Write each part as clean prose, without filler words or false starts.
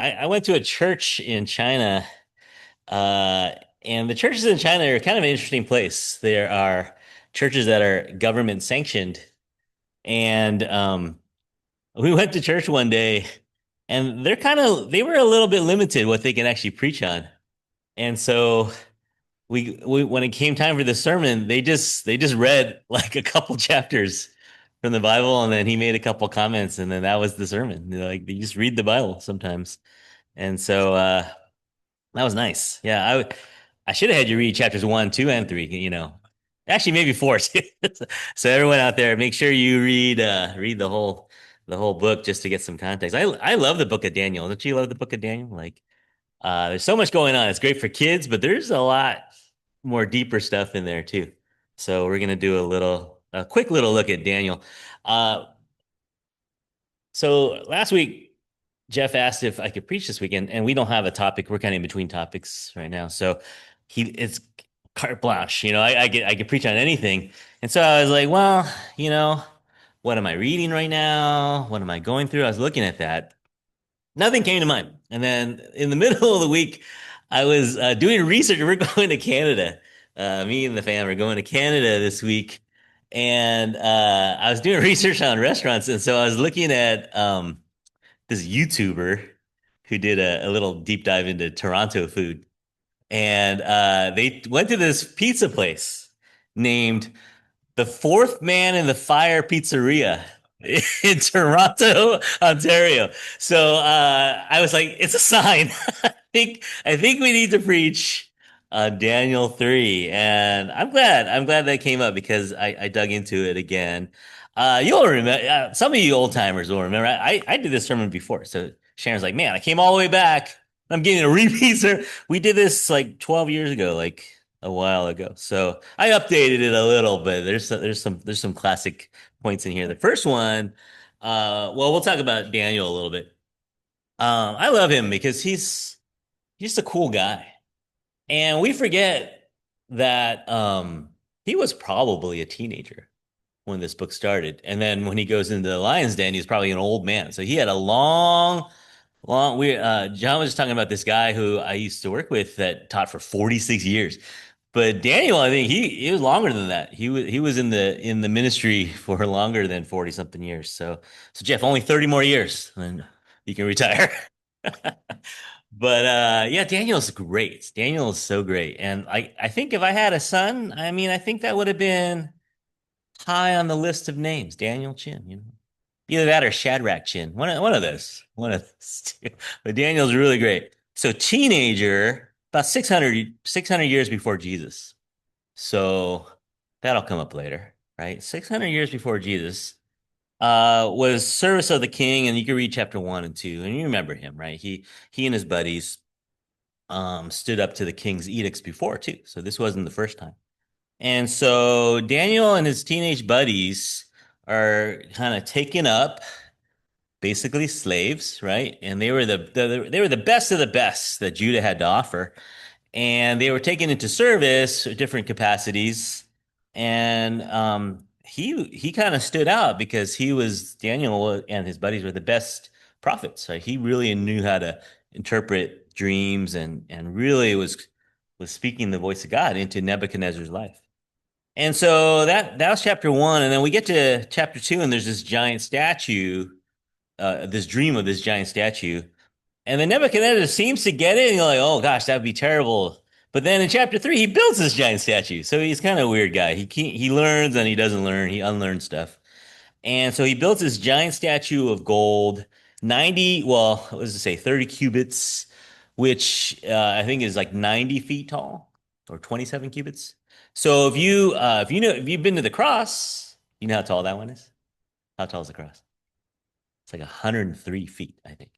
I went to a church in China, uh, and the churches in China are kind of an interesting place. There are churches that are government sanctioned, and we went to church one day, and they were a little bit limited what they can actually preach on. And so we when it came time for the sermon, they just read like a couple chapters from the Bible, and then he made a couple comments, and then that was the sermon. Like they just read the Bible sometimes. And so that was nice. Yeah, I should have had you read chapters 1, 2, and 3. Actually maybe four too. So everyone out there, make sure you read the whole book just to get some context. I love the book of Daniel. Don't you love the book of Daniel? Like there's so much going on. It's great for kids, but there's a lot more deeper stuff in there too. So we're gonna do a quick little look at Daniel. Uh, so last week, Jeff asked if I could preach this weekend, and we don't have a topic. We're kind of in between topics right now, so it's carte blanche. I could preach on anything, and so I was like, well, what am I reading right now? What am I going through? I was looking at that. Nothing came to mind, and then in the middle of the week, I was doing research. We're going to Canada. Me and the family are going to Canada this week, and I was doing research on restaurants, and so I was looking at this YouTuber who did a little deep dive into Toronto food. And they went to this pizza place named the Fourth Man in the Fire Pizzeria in Toronto, Ontario. So I was like, it's a sign. I think we need to preach Daniel 3. And I'm glad that came up because I dug into it again. You'll remember, some of you old timers will remember. I did this sermon before. So Sharon's like, man, I came all the way back. I'm getting a repeat. We did this like 12 years ago, like a while ago. So I updated it a little bit. There's some classic points in here. The first one, well, we'll talk about Daniel a little bit. I love him because he's a cool guy. And we forget that he was probably a teenager when this book started. And then when he goes into the lion's den, he's probably an old man. So he had a long we John was just talking about this guy who I used to work with that taught for 46 years. But Daniel, I think he was longer than that. He was in the ministry for longer than 40 something years. So Jeff, only 30 more years, and you can retire. But yeah, Daniel's great. Daniel is so great. And I think if I had a son, I mean, I think that would have been high on the list of names. Daniel Chin. Either that or Shadrach Chin. One of those. One of those two. But Daniel's really great. So teenager, about 600 years before Jesus. So that'll come up later, right? 600 years before Jesus was service of the king, and you can read chapter 1 and 2, and you remember him, right? He and his buddies stood up to the king's edicts before too. So this wasn't the first time. And so Daniel and his teenage buddies are kind of taken up, basically slaves, right? And they were the best of the best that Judah had to offer, and they were taken into service, different capacities. And he kind of stood out because Daniel and his buddies were the best prophets. Right? He really knew how to interpret dreams and really was speaking the voice of God into Nebuchadnezzar's life. And so that was chapter 1, and then we get to chapter 2, and there's this giant statue, this dream of this giant statue, and then Nebuchadnezzar seems to get it, and you're like, oh gosh, that'd be terrible. But then in chapter 3, he builds this giant statue, so he's kind of a weird guy. He learns and he doesn't learn. He unlearns stuff, and so he builds this giant statue of gold, 90, well, what does it say, 30 cubits, which I think is like 90 feet tall or 27 cubits. So if you've been to the cross, you know how tall that one is? How tall is the cross? It's like 103 feet, I think.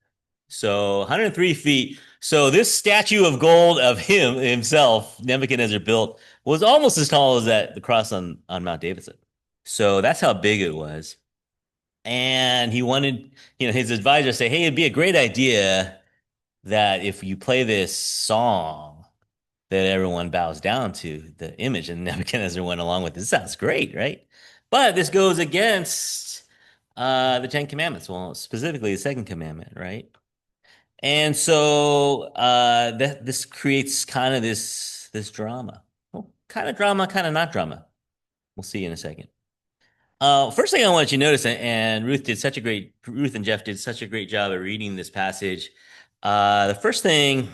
So 103 feet. So this statue of gold of him himself, Nebuchadnezzar built, was almost as tall as the cross on Mount Davidson. So that's how big it was. And he wanted, his advisor to say, hey, it'd be a great idea that if you play this song that everyone bows down to, the image. And Nebuchadnezzar went along with this. Sounds great, right? But this goes against the Ten Commandments. Well, specifically the second commandment, right? And so that this creates kind of this drama. Well, kind of drama, kind of not drama. We'll see in a second. First thing I want you to notice, and Ruth and Jeff did such a great job of reading this passage. The first thing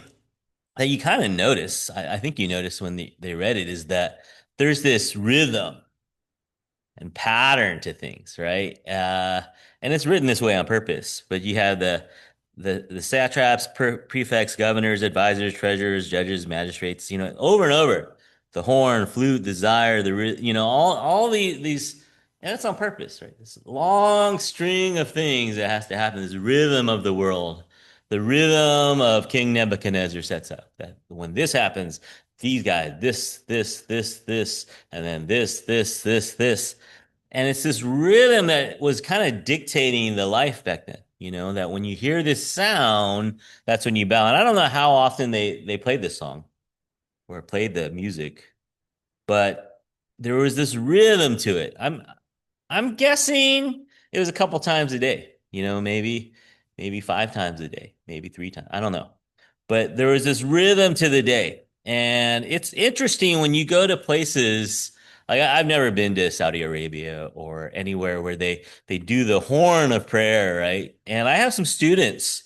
that you kind of notice, I think you noticed when they read it, is that there's this rhythm and pattern to things, right? And it's written this way on purpose. But you have the satraps, prefects, governors, advisors, treasurers, judges, magistrates. Over and over. The horn, flute, the lyre, all these, and that's on purpose, right? This long string of things that has to happen. This rhythm of the world, the rhythm of King Nebuchadnezzar sets up. That when this happens, these guys, this, and then this. And it's this rhythm that was kind of dictating the life back then, that when you hear this sound, that's when you bow. And I don't know how often they played this song or played the music, but there was this rhythm to it. I'm guessing it was a couple times a day, maybe 5 times a day, maybe 3 times. I don't know. But there was this rhythm to the day. And it's interesting when you go to places like I've never been to Saudi Arabia or anywhere where they do the horn of prayer, right? And I have some students.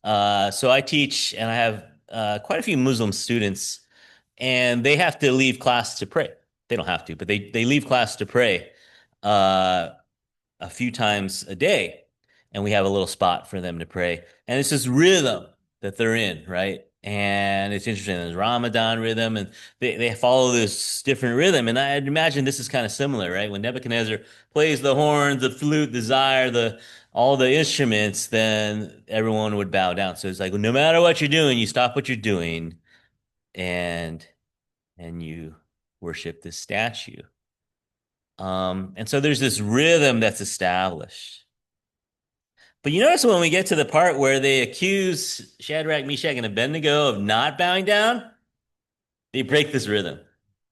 So I teach and I have quite a few Muslim students, and they have to leave class to pray. They don't have to, but they leave class to pray. Uh, a few times a day, and we have a little spot for them to pray. And it's this rhythm that they're in, right? And it's interesting. There's Ramadan rhythm, and they follow this different rhythm. And I'd imagine this is kind of similar, right? When Nebuchadnezzar plays the horns, the flute, the lyre, the all the instruments, then everyone would bow down. So it's like no matter what you're doing, you stop what you're doing, and you worship this statue. And so there's this rhythm that's established. But you notice when we get to the part where they accuse Shadrach, Meshach, and Abednego of not bowing down, they break this rhythm.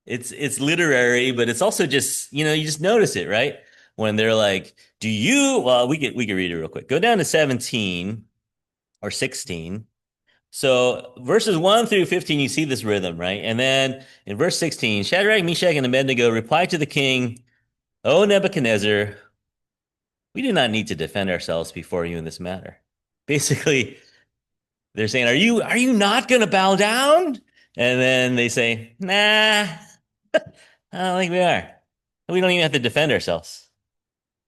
It's literary, but it's also just, you just notice it, right? When they're like, "Do you?" Well, we could read it real quick. Go down to 17 or 16. So verses 1 through 15, you see this rhythm, right? And then in verse 16, Shadrach, Meshach, and Abednego replied to the king, "O Nebuchadnezzar, we do not need to defend ourselves before you in this matter." Basically, they're saying, "Are you not going to bow down?" And then they say, "Nah, I don't think we are. We don't even have to defend ourselves.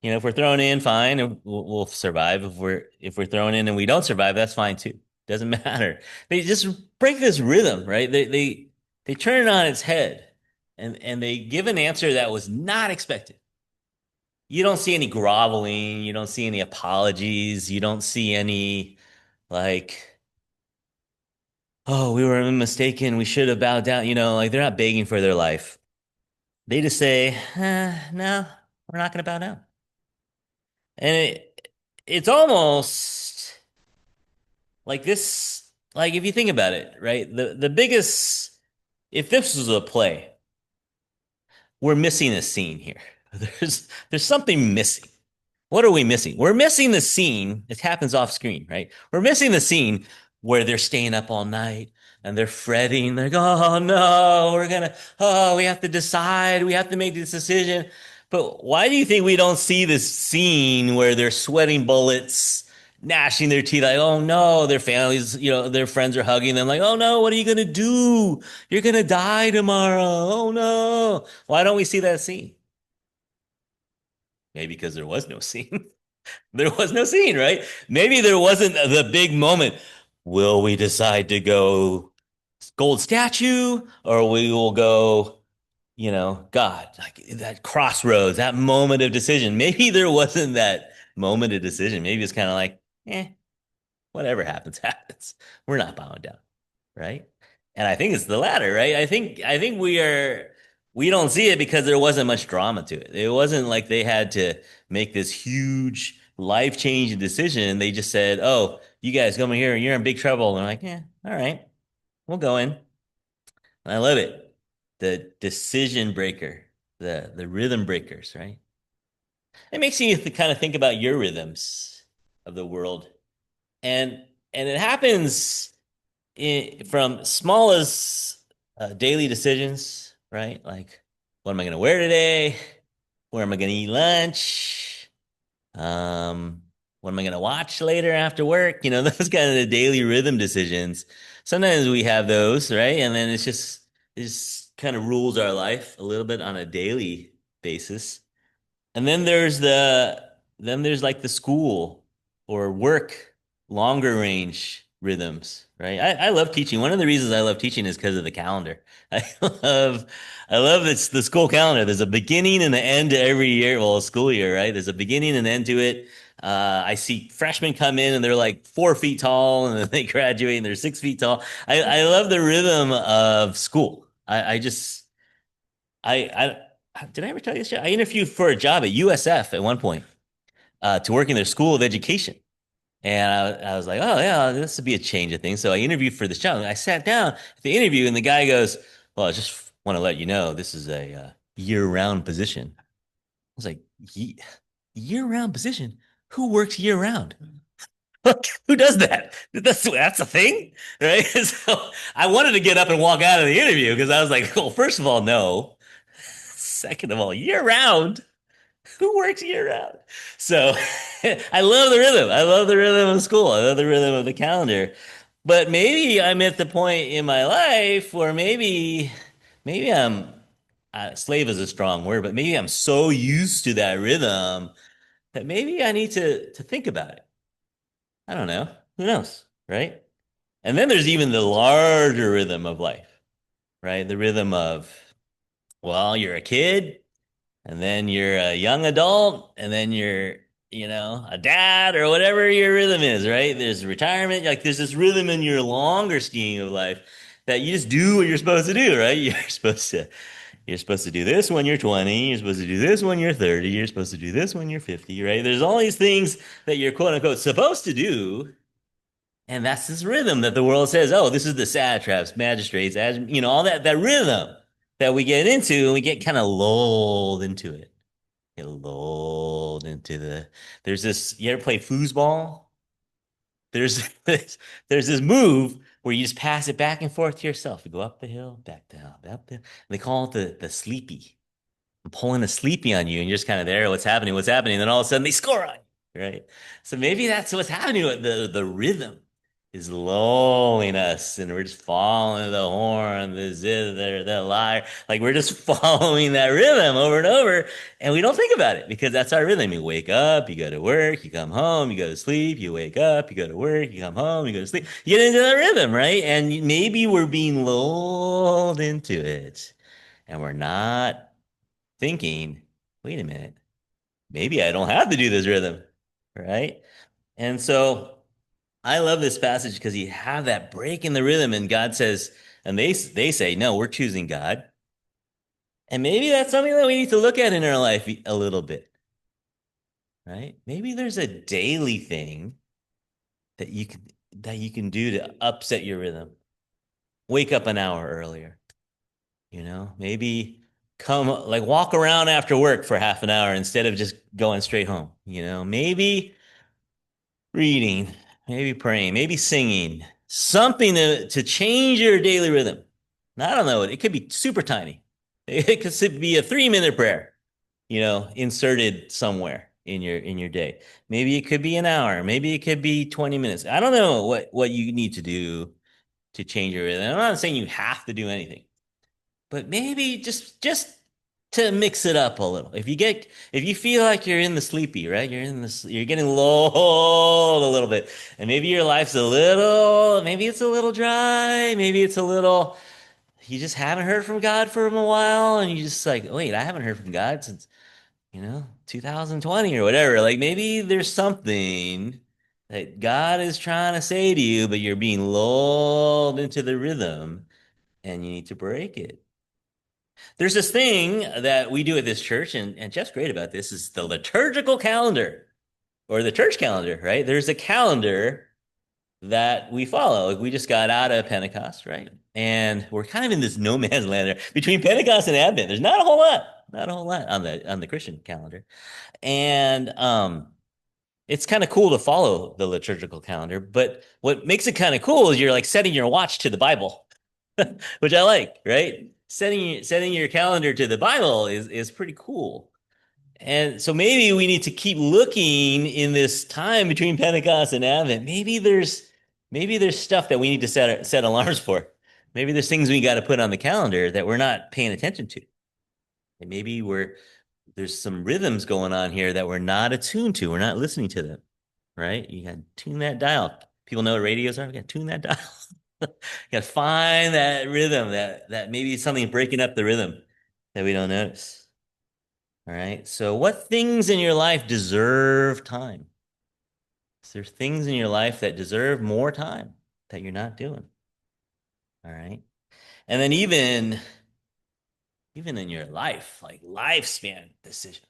If we're thrown in, fine, and we'll survive. If we're thrown in and we don't survive, that's fine too. Doesn't matter." They just break this rhythm, right? They turn it on its head, and they give an answer that was not expected. You don't see any groveling, you don't see any apologies, you don't see any like, "Oh, we were mistaken, we should have bowed down." Like they're not begging for their life. They just say, "No, we're not going to bow down." And it's almost like this, like if you think about it, right? The biggest, if this was a play, we're missing a scene here. There's something missing. What are we missing? We're missing the scene. It happens off screen, right? We're missing the scene where they're staying up all night and they're fretting. They're going, "Oh no, we have to decide. We have to make this decision." But why do you think we don't see this scene where they're sweating bullets, gnashing their teeth, like, "Oh no," their families, their friends are hugging them, like, "Oh no, what are you going to do? You're going to die tomorrow. Oh no." Why don't we see that scene? Maybe because there was no scene. There was no scene, right? Maybe there wasn't the big moment. Will we decide to go gold statue, or we will go, God, like that crossroads, that moment of decision? Maybe there wasn't that moment of decision. Maybe it's kind of like, whatever happens, happens. We're not bowing down, right? And I think it's the latter, right? I think we don't see it because there wasn't much drama to it. It wasn't like they had to make this huge life-changing decision. They just said, "Oh, you guys come in here and you're in big trouble." And they're like, "Yeah, all right, we'll go in." And I love it. The decision breaker, the rhythm breakers, right? It makes you kind of think about your rhythms of the world. And And it happens from small as daily decisions, right? Like, what am I going to wear today? Where am I going to eat lunch? Um, what am I going to watch later after work? You know, those kind of the daily rhythm decisions. Sometimes we have those, right? And then it just kind of rules our life a little bit on a daily basis. And then there's like the school or work longer range rhythms, right? I love teaching. One of the reasons I love teaching is because of the calendar. I love I love it's the school calendar. There's a beginning and an end to every year, well, a school year, right? There's a beginning and end to it. I see freshmen come in and they're like 4 feet tall, and then they graduate and they're 6 feet tall. I love the rhythm of school. I just did I ever tell you this? I interviewed for a job at USF at one point to work in their school of education. And I was like, oh, yeah, this would be a change of things. So I interviewed for this job. And I sat down at the interview, and the guy goes, well, I just want to let you know this is a year-round position. I was like, year-round position? Who works year-round? Who does that? That's a thing, right? So I wanted to get up and walk out of the interview because I was like, well, first of all, no. Second of all, year-round. Who works year round? So I love the rhythm. I love the rhythm of school. I love the rhythm of the calendar. But maybe I'm at the point in my life where maybe I'm slave is a strong word, but maybe I'm so used to that rhythm that maybe I need to think about it. I don't know. Who knows, right? And then there's even the larger rhythm of life, right? The rhythm of, well, you're a kid, and then you're a young adult, and then you're, a dad or whatever your rhythm is, right? There's retirement, like there's this rhythm in your longer scheme of life that you just do what you're supposed to do, right? You're supposed to do this when you're 20, you're supposed to do this when you're 30, you're supposed to do this when you're 50, right? There's all these things that you're quote unquote supposed to do. And that's this rhythm that the world says, oh, this is the satraps, magistrates, all that rhythm that we get into, and we get kind of lulled into it. Get lulled into there's this, you ever play foosball? There's there's this move where you just pass it back and forth to yourself. You go up the hill, back down, up the, they call it the sleepy. I'm pulling a sleepy on you, and you're just kind of there. What's happening? And then all of a sudden they score on you, right? So maybe that's what's happening with the rhythm is lulling us, and we're just following the horn, the zither, the lyre. Like we're just following that rhythm over and over, and we don't think about it because that's our rhythm. You wake up, you go to work, you come home, you go to sleep, you wake up, you go to work, you come home, you go to sleep. You get into that rhythm, right? And maybe we're being lulled into it, and we're not thinking, wait a minute, maybe I don't have to do this rhythm, right? And so I love this passage because you have that break in the rhythm, and God says, and they say, no, we're choosing God. And maybe that's something that we need to look at in our life a little bit, right? Maybe there's a daily thing that you can do to upset your rhythm. Wake up an hour earlier, maybe come like walk around after work for half an hour instead of just going straight home, maybe reading, maybe praying, maybe singing, something to change your daily rhythm. I don't know. It could be super tiny. It could be a 3 minute prayer, inserted somewhere in your day. Maybe it could be an hour. Maybe it could be 20 minutes. I don't know what you need to do to change your rhythm. I'm not saying you have to do anything, but maybe just to mix it up a little. If you feel like you're in the sleepy, right? You're getting lulled a little bit, and maybe your life's maybe it's a little dry, maybe it's a little, you just haven't heard from God for a while, and you just like, wait, I haven't heard from God since 2020 or whatever. Like maybe there's something that God is trying to say to you, but you're being lulled into the rhythm, and you need to break it. There's this thing that we do at this church, and Jeff's great about this, is the liturgical calendar or the church calendar, right? There's a calendar that we follow. Like we just got out of Pentecost, right? And we're kind of in this no man's land there between Pentecost and Advent. There's not a whole lot on the Christian calendar. And it's kind of cool to follow the liturgical calendar, but what makes it kind of cool is you're like setting your watch to the Bible, which I like, right? Setting your calendar to the Bible is pretty cool. And so maybe we need to keep looking in this time between Pentecost and Advent. Maybe there's stuff that we need to set alarms for. Maybe there's things we got to put on the calendar that we're not paying attention to. And maybe there's some rhythms going on here that we're not attuned to. We're not listening to them, right? You got to tune that dial. People know what radios are. You got to tune that dial. You got to find that rhythm that maybe something breaking up the rhythm that we don't notice. All right. So, what things in your life deserve time? Is there things in your life that deserve more time that you're not doing? All right. And then even in your life, like lifespan decision.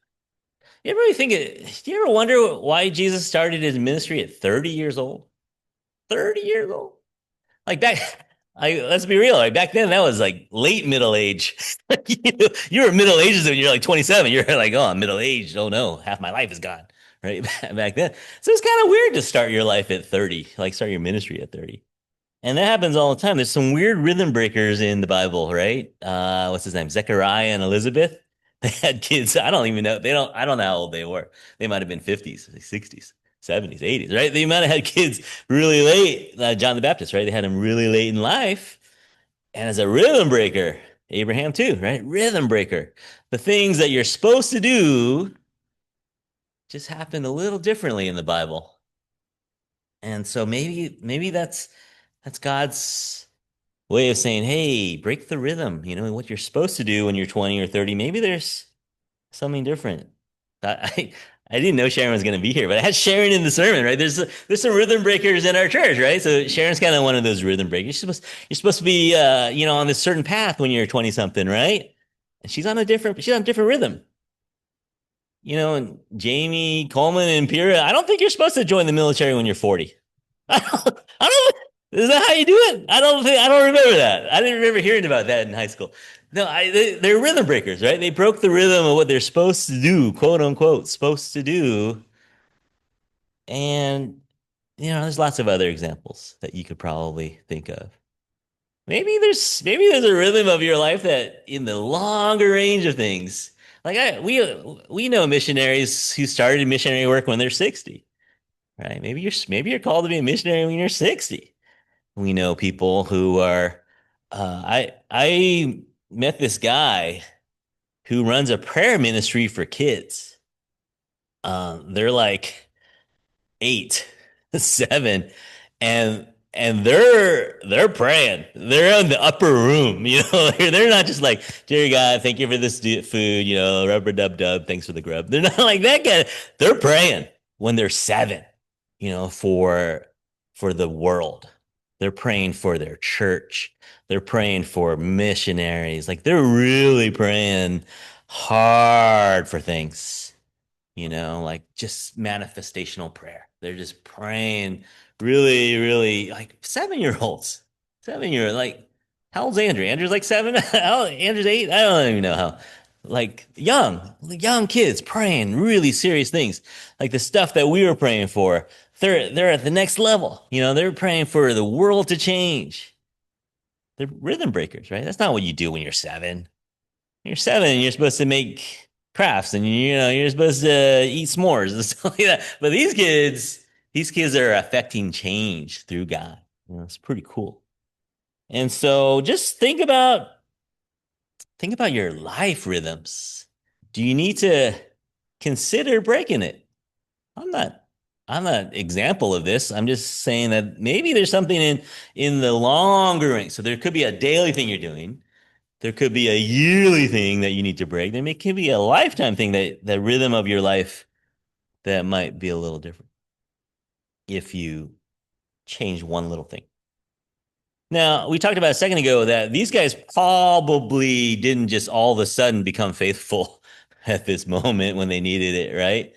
You ever really do you ever wonder why Jesus started his ministry at 30 years old? 30 years old? Like let's be real, like back then that was like late middle age. You were middle ages when you're like 27. You're like, oh, I'm middle aged. Oh no, half my life is gone. Right back then. So it's kind of weird to start your life at 30, like start your ministry at 30. And that happens all the time. There's some weird rhythm breakers in the Bible, right? What's his name? Zechariah and Elizabeth. They had kids. I don't even know. I don't know how old they were. They might have been 50s, 60s, 70s, 80s, right? They might have had kids really late. John the Baptist, right? They had him really late in life. And as a rhythm breaker, Abraham too, right? Rhythm breaker. The things that you're supposed to do just happen a little differently in the Bible. And so maybe that's God's way of saying, hey, break the rhythm. You know, what you're supposed to do when you're 20 or 30. Maybe there's something different. I, I didn't know Sharon was going to be here, but I had Sharon in the sermon, right? There's some rhythm breakers in our church, right? So Sharon's kind of one of those rhythm breakers. You're supposed to be, on this certain path when you're 20 something, right? And she's on a different rhythm. And Jamie Coleman and Pira, I don't think you're supposed to join the military when you're 40. I don't, is that how you do it? I don't remember that. I didn't remember hearing about that in high school. No, they're rhythm breakers, right? They broke the rhythm of what they're supposed to do, quote unquote, supposed to do. And, there's lots of other examples that you could probably think of. Maybe there's a rhythm of your life that in the longer range of things, like we know missionaries who started missionary work when they're 60, right? Maybe you're called to be a missionary when you're 60. We know people who are I met this guy who runs a prayer ministry for kids. They're like 8, 7, and they're praying. They're in the upper room, They're not just like, dear God, thank you for this food, rubber dub dub, thanks for the grub. They're not like that guy. They're praying when they're 7, for the world. They're praying for their church. They're praying for missionaries. Like they're really praying hard for things, like just manifestational prayer. They're just praying really, really like 7-year-olds. 7-year, like, how old's Andrew? Andrew's like 7. Andrew's 8. I don't even know how. Like young kids praying really serious things, like the stuff that we were praying for. They're at the next level. They're praying for the world to change. They're rhythm breakers, right? That's not what you do when you're 7. You're 7 and you're supposed to make crafts and you're supposed to eat s'mores and stuff like that. But these kids are affecting change through God. It's pretty cool. And so just think about your life rhythms. Do you need to consider breaking it? I'm not I'm not example of this. I'm just saying that maybe there's something in the longer range. So there could be a daily thing you're doing. There could be a yearly thing that you need to break. There could be a lifetime thing that the rhythm of your life that might be a little different if you change one little thing. Now, we talked about a second ago that these guys probably didn't just all of a sudden become faithful at this moment when they needed it, right?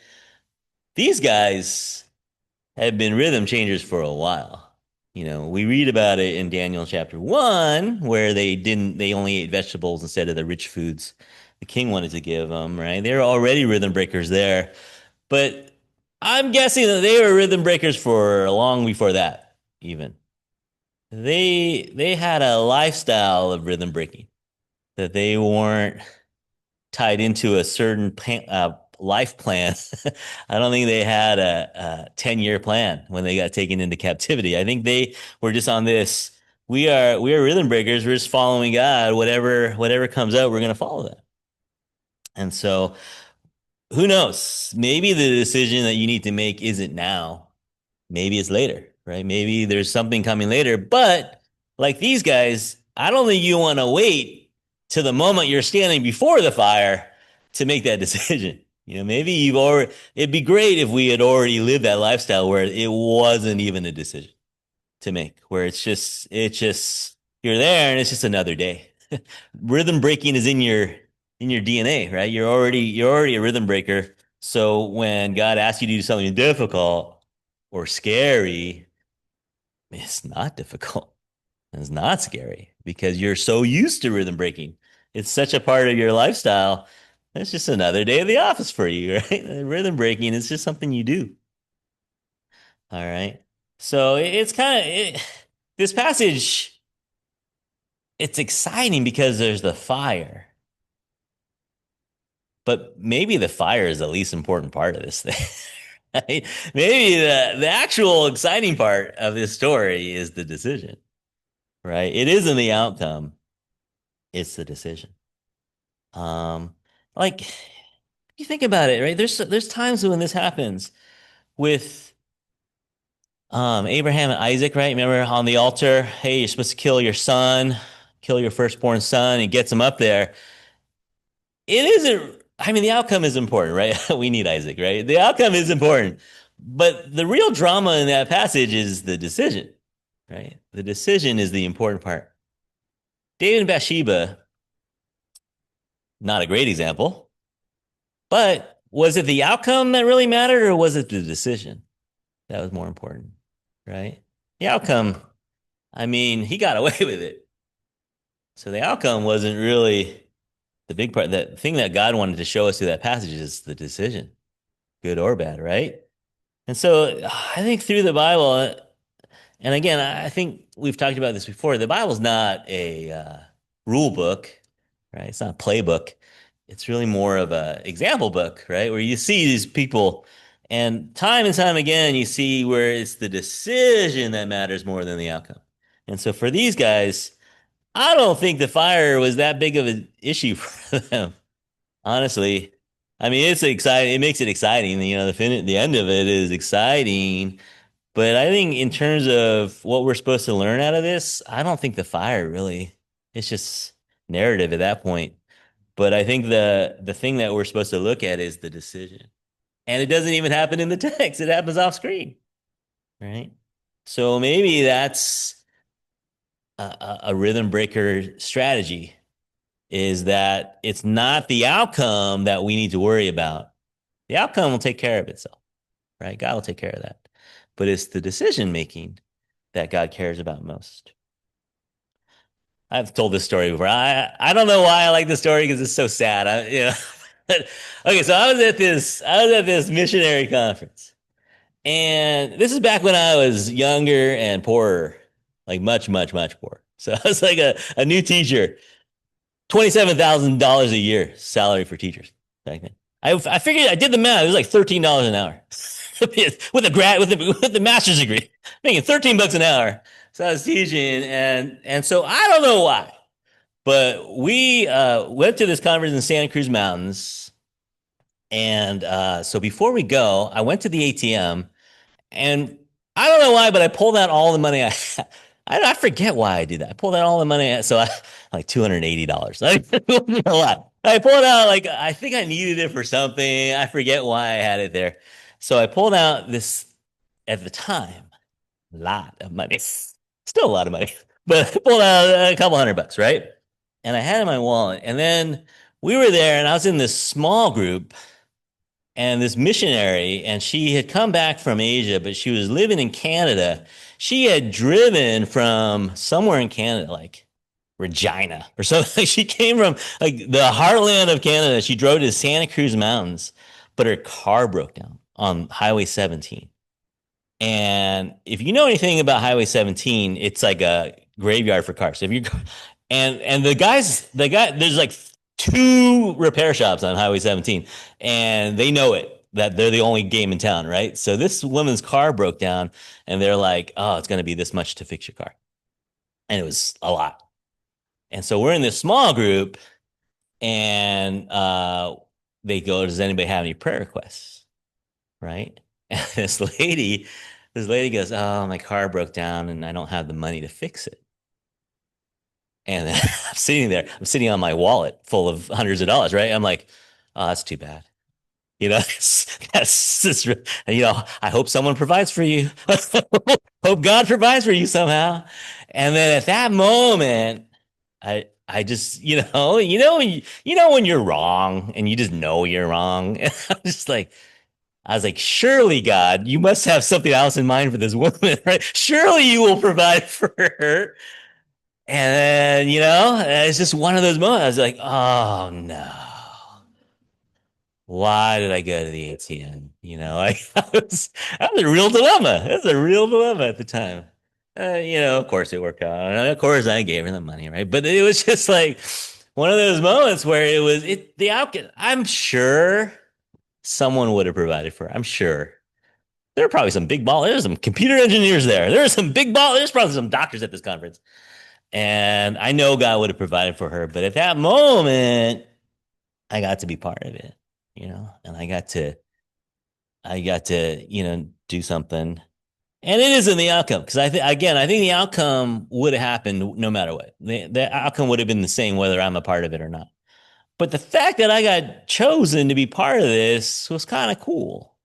These guys have been rhythm changers for a while. We read about it in Daniel chapter 1, where they only ate vegetables instead of the rich foods the king wanted to give them, right? They're already rhythm breakers there. But I'm guessing that they were rhythm breakers for long before that, even. They had a lifestyle of rhythm breaking that they weren't tied into a certain life plan. I don't think they had a 10-year plan when they got taken into captivity. I think they were just on this. We are rhythm breakers. We're just following God. Whatever comes out, we're going to follow that. And so, who knows? Maybe the decision that you need to make isn't now. Maybe it's later, right? Maybe there's something coming later. But like these guys, I don't think you want to wait to the moment you're standing before the fire to make that decision. Maybe it'd be great if we had already lived that lifestyle where it wasn't even a decision to make, where you're there and it's just another day. Rhythm breaking is in your DNA, right? You're already a rhythm breaker. So when God asks you to do something difficult or scary, it's not difficult. It's not scary because you're so used to rhythm breaking. It's such a part of your lifestyle. It's just another day of the office for you, right? Rhythm breaking is just something you do. All right. So it's kind of this passage. It's exciting because there's the fire, but maybe the fire is the least important part of this thing. Right? Maybe the actual exciting part of this story is the decision, right? It isn't the outcome, it's the decision. Um, like you think about it, right? There's times when this happens with Abraham and Isaac, right? Remember on the altar, hey, you're supposed to kill your son, kill your firstborn son, and gets him up there. It isn't, I mean, the outcome is important, right? We need Isaac, right? The outcome is important. But the real drama in that passage is the decision, right? The decision is the important part. David and Bathsheba, not a great example, but was it the outcome that really mattered or was it the decision that was more important, right? The outcome, I mean, he got away with it. So the outcome wasn't really the big part. The thing that God wanted to show us through that passage is the decision, good or bad, right? And so I think through the Bible, and again, I think we've talked about this before. The Bible's not a rule book, right? It's not a playbook. It's really more of a example book, right? Where you see these people, and time again, you see where it's the decision that matters more than the outcome. And so for these guys, I don't think the fire was that big of an issue for them, honestly. I mean, it's exciting. It makes it exciting. The end of it is exciting. But I think in terms of what we're supposed to learn out of this, I don't think the fire really, it's just narrative at that point. But I think the thing that we're supposed to look at is the decision. And it doesn't even happen in the text. It happens off screen, right? So maybe that's a rhythm breaker strategy is that it's not the outcome that we need to worry about. The outcome will take care of itself, right? God will take care of that. But it's the decision making that God cares about most. I've told this story before. I don't know why I like this story because it's so sad. Okay, so I was at this missionary conference, and this is back when I was younger and poorer, like much, much, much poorer. So I was like a new teacher, $27,000 a year salary for teachers back then. I figured I did the math. It was like $13 an hour with the master's degree, making 13 bucks an hour. So I was teaching, and so I don't know why, but we went to this conference in Santa Cruz Mountains, and so before we go, I went to the ATM, and I don't know why, but I pulled out all the money I had. I forget why I did that. I pulled out all the money. So I like $280. Like a lot. I pulled out like I think I needed it for something. I forget why I had it there. So I pulled out this at the time, a lot of money. Still a lot of money. But I pulled out a couple $100, right? And I had it in my wallet. And then we were there and I was in this small group and this missionary, and she had come back from Asia, but she was living in Canada. She had driven from somewhere in Canada, like Regina or something. She came from like the heartland of Canada. She drove to Santa Cruz Mountains, but her car broke down. on Highway 17. And if you know anything about Highway 17, it's like a graveyard for cars. If you and there's like two repair shops on Highway 17, and they know it that they're the only game in town, right? So this woman's car broke down, and they're like, "Oh, it's going to be this much to fix your car," and it was a lot. And so we're in this small group, and they go, "Does anybody have any prayer requests?" Right? And this lady goes, "Oh, my car broke down and I don't have the money to fix it." And I'm sitting there, I'm sitting on my wallet full of hundreds of dollars, right? I'm like, "Oh, that's too bad." You know, that's you know, I hope someone provides for you. Hope God provides for you somehow. And then at that moment, I just, you know when you're wrong and you just know you're wrong. And I'm just like, I was like, surely, God, you must have something else in mind for this woman, right? Surely you will provide for her. And then, it's just one of those moments. I was like, oh no, why did I go to the ATM? That was a real dilemma. That was a real dilemma at the time. Of course it worked out. And of course I gave her the money, right? But it was just like one of those moments where the outcome. I'm sure someone would have provided for her. I'm sure. There are probably some big ball. There's some computer engineers there. There are some big ball. There's probably some doctors at this conference. And I know God would have provided for her. But at that moment, I got to be part of it, and I got to, do something. And it isn't the outcome because I think the outcome would have happened no matter what. The outcome would have been the same whether I'm a part of it or not. But the fact that I got chosen to be part of this was kind of cool.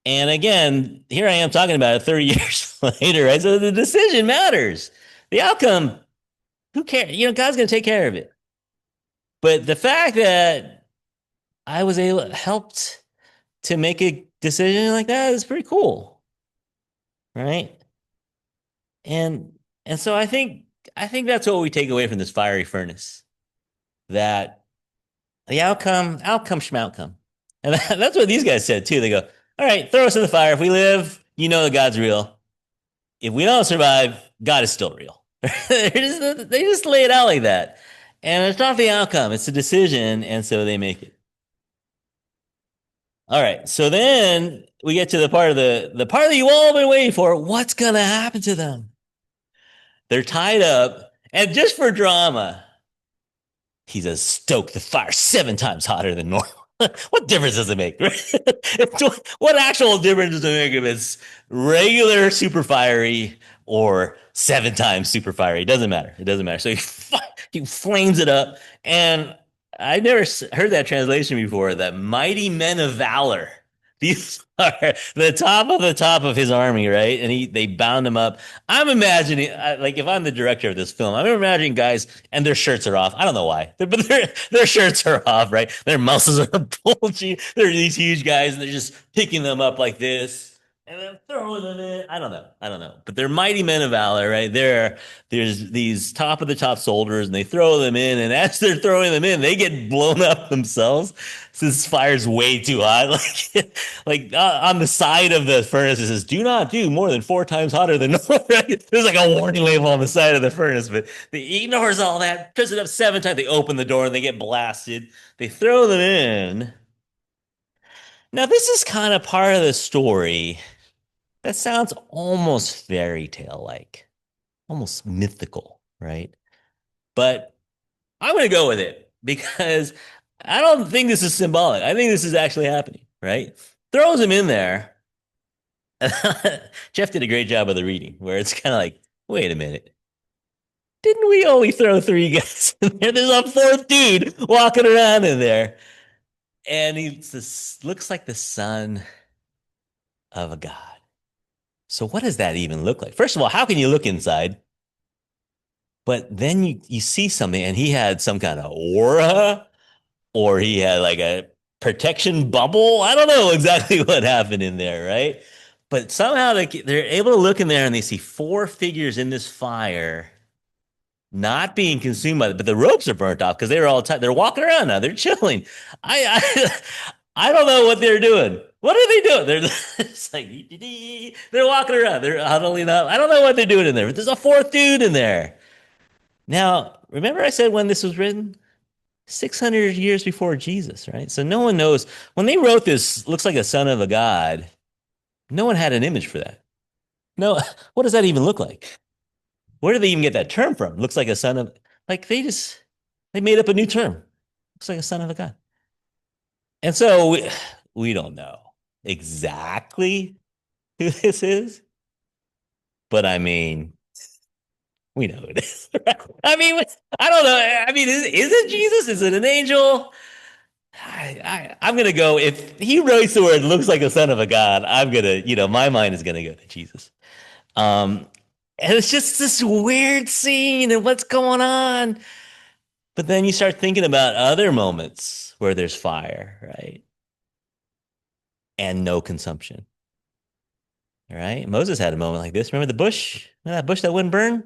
And again, here I am talking about it 30 years later, right? So the decision matters. The outcome, who cares? God's going to take care of it. But the fact that I was able helped to make a decision like that is pretty cool, right? And so I think that's what we take away from this fiery furnace. That the outcome schmoutcome. And that's what these guys said too. They go, all right, throw us in the fire. If we live, that God's real. If we don't survive, God is still real. They just lay it out like that. And it's not the outcome, it's the decision. And so they make it. All right. So then we get to the part that you all been waiting for. What's gonna happen to them? They're tied up. And just for drama, he says, stoke the fire 7 times hotter than normal. What difference does it make? What actual difference does it make if it's regular super fiery or 7 times super fiery? It doesn't matter. It doesn't matter. So he flames it up. And I never heard that translation before. That mighty men of valor. These are the top of his army, right? And they bound him up. I'm imagining, like, if I'm the director of this film, I'm imagining guys and their shirts are off. I don't know why, but their shirts are off, right? Their muscles are bulgy. They're these huge guys, and they're just picking them up like this and then throwing them in. I don't know. I don't know. But they're mighty men of valor, right? There's these top of the top soldiers, and they throw them in, and as they're throwing them in, they get blown up themselves. So this fire's way too hot. Like on the side of the furnace, it says, "Do not do more than 4 times hotter than normal." Right? There's like a warning label on the side of the furnace, but they ignores all that, puts it up 7 times. They open the door and they get blasted. They throw them in. Now, this is kind of part of the story that sounds almost fairy tale like, almost mythical, right? But I'm going to go with it because I don't think this is symbolic. I think this is actually happening, right? Throws him in there. Jeff did a great job of the reading where it's kind of like, wait a minute. Didn't we only throw 3 guys in there? There's a fourth dude walking around in there. And he looks like the son of a god. So what does that even look like? First of all, how can you look inside? But then you see something, and he had some kind of aura, or he had like a protection bubble. I don't know exactly what happened in there, right? But somehow they're able to look in there and they see 4 figures in this fire, not being consumed by it, but the ropes are burnt off because they were all tight. They're walking around now. They're chilling. I I don't know what they're doing. What are they doing? They're it's like they're walking around. They're huddling up. I don't know what they're doing in there, but there's a fourth dude in there. Now, remember I said when this was written? 600 years before Jesus, right? So no one knows. When they wrote this, looks like a son of a god, no one had an image for that. No, what does that even look like? Where did they even get that term from? Looks like a son of, like they made up a new term. Looks like a son of a god. And so we don't know exactly who this is, but I mean, we know who it is. Right? I mean, I don't know. I mean, is it Jesus? Is it an angel? I'm gonna go if he writes the word looks like a son of a god. I'm gonna, my mind is gonna go to Jesus. Um, and it's just this weird scene and what's going on. But then you start thinking about other moments where there's fire, right? And no consumption. All right. Moses had a moment like this. Remember the bush? Remember that bush that wouldn't burn?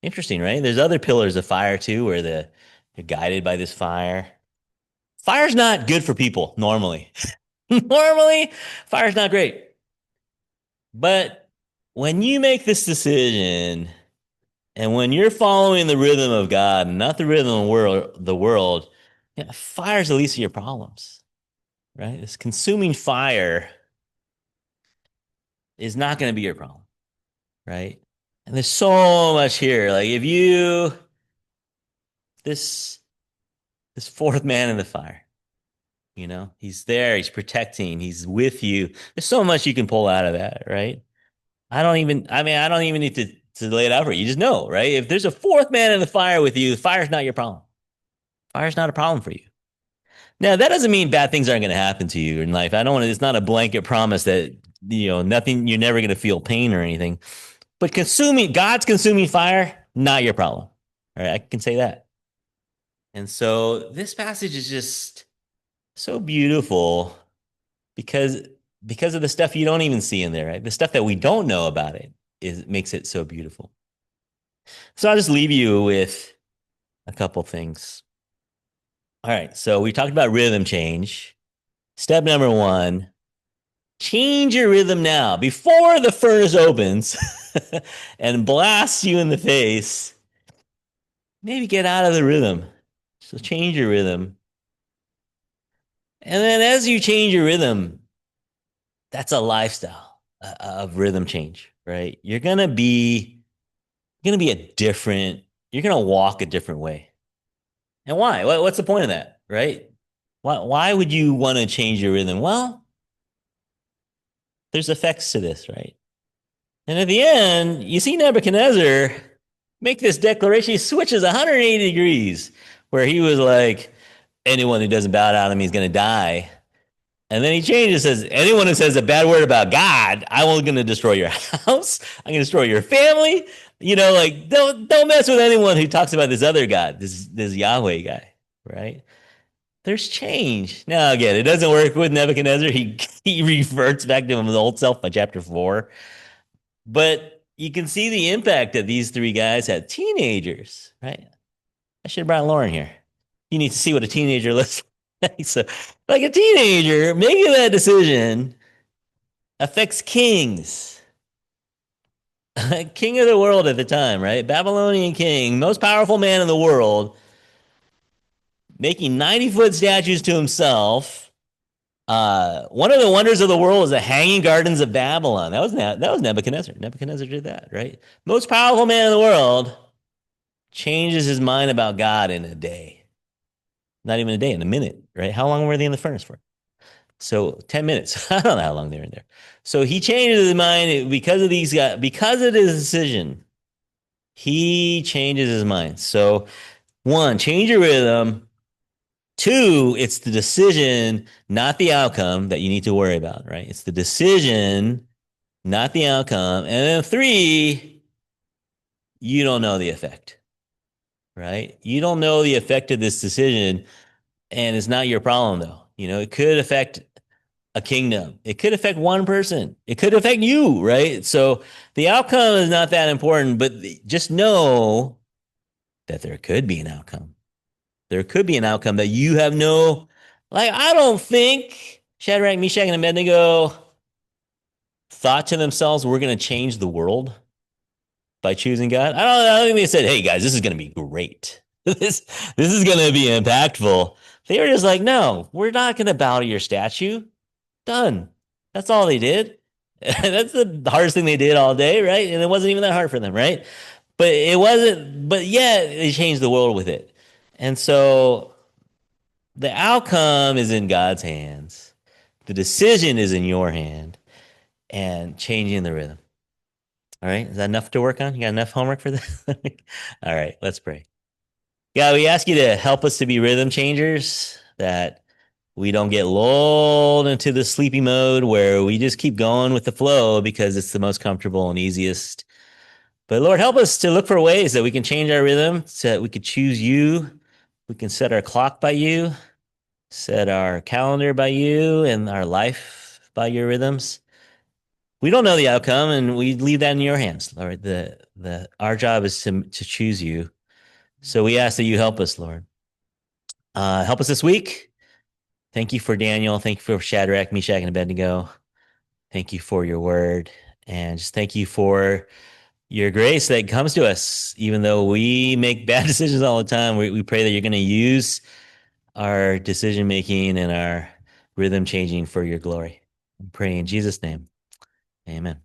Interesting, right? There's other pillars of fire too, where you're guided by this fire. Fire's not good for people normally. Normally, fire's not great. But when you make this decision and when you're following the rhythm of God, not the rhythm of the world, yeah, fire's the least of your problems, right? This consuming fire is not going to be your problem, right? And there's so much here. Like if you this this fourth man in the fire, he's there, he's protecting, he's with you. There's so much you can pull out of that, right? I don't even need to lay it out for you. You just know, right? If there's a fourth man in the fire with you, the fire's not your problem. Fire's not a problem for you. Now, that doesn't mean bad things aren't going to happen to you in life. I don't want to, it's not a blanket promise that, nothing, you're never going to feel pain or anything. But God's consuming fire, not your problem. All right, I can say that. And so this passage is just so beautiful because because of the stuff you don't even see in there, right? The stuff that we don't know about it makes it so beautiful. So I'll just leave you with a couple things. All right, so we talked about rhythm change. Step number one, change your rhythm now before the furnace opens and blasts you in the face. Maybe get out of the rhythm. So change your rhythm. And then as you change your rhythm, that's a lifestyle of rhythm change, right? You're going to walk a different way. And why? What's the point of that, right? Why would you want to change your rhythm? Well, there's effects to this, right? And at the end, you see Nebuchadnezzar make this declaration. He switches 180 degrees, where he was like, anyone who doesn't bow down to me is going to die. And then he changes, says, anyone who says a bad word about God, I'm going to destroy your house. I'm going to destroy your family. Like don't mess with anyone who talks about this other God, this Yahweh guy, right? There's change. Now, again, it doesn't work with Nebuchadnezzar. He reverts back to his old self by chapter 4. But you can see the impact that these three guys had. Teenagers, right? I should have brought Lauren here. You need to see what a teenager looks like. So, like a teenager making that decision affects kings. King of the world at the time, right? Babylonian king, most powerful man in the world, making 90-foot statues to himself. One of the wonders of the world is the hanging gardens of Babylon. That was Nebuchadnezzar. Nebuchadnezzar did that, right? Most powerful man in the world changes his mind about God in a day. Not even a day, in a minute, right? How long were they in the furnace for? So 10 minutes. I don't know how long they were in there. So he changes his mind because of these guys, because of his decision. He changes his mind. So one, change your rhythm. Two, it's the decision, not the outcome that you need to worry about, right? It's the decision, not the outcome. And then three, you don't know the effect, right? You don't know the effect of this decision, and it's not your problem, though. It could affect a kingdom. It could affect one person. It could affect you, right? So the outcome is not that important, but just know that there could be an outcome. There could be an outcome that you have no, like, I don't think Shadrach, Meshach, and Abednego thought to themselves, we're going to change the world by choosing God? I don't think they said, hey guys, this is going to be great. This is going to be impactful. They were just like, no, we're not going to bow to your statue. Done. That's all they did. That's the hardest thing they did all day, right? And it wasn't even that hard for them, right? But it wasn't, but yeah, they changed the world with it. And so the outcome is in God's hands. The decision is in your hand and changing the rhythm. All right. Is that enough to work on? You got enough homework for this? All right. Let's pray. God, we ask you to help us to be rhythm changers, that we don't get lulled into the sleepy mode where we just keep going with the flow because it's the most comfortable and easiest. But Lord, help us to look for ways that we can change our rhythm so that we could choose you. We can set our clock by you, set our calendar by you, and our life by your rhythms. We don't know the outcome, and we leave that in your hands, Lord. The our job is to choose you. So we ask that you help us, Lord. Help us this week. Thank you for Daniel. Thank you for Shadrach, Meshach, and Abednego. Thank you for your word. And just thank you for your grace that comes to us. Even though we make bad decisions all the time, we pray that you're going to use our decision making and our rhythm changing for your glory. I pray in Jesus' name. Amen.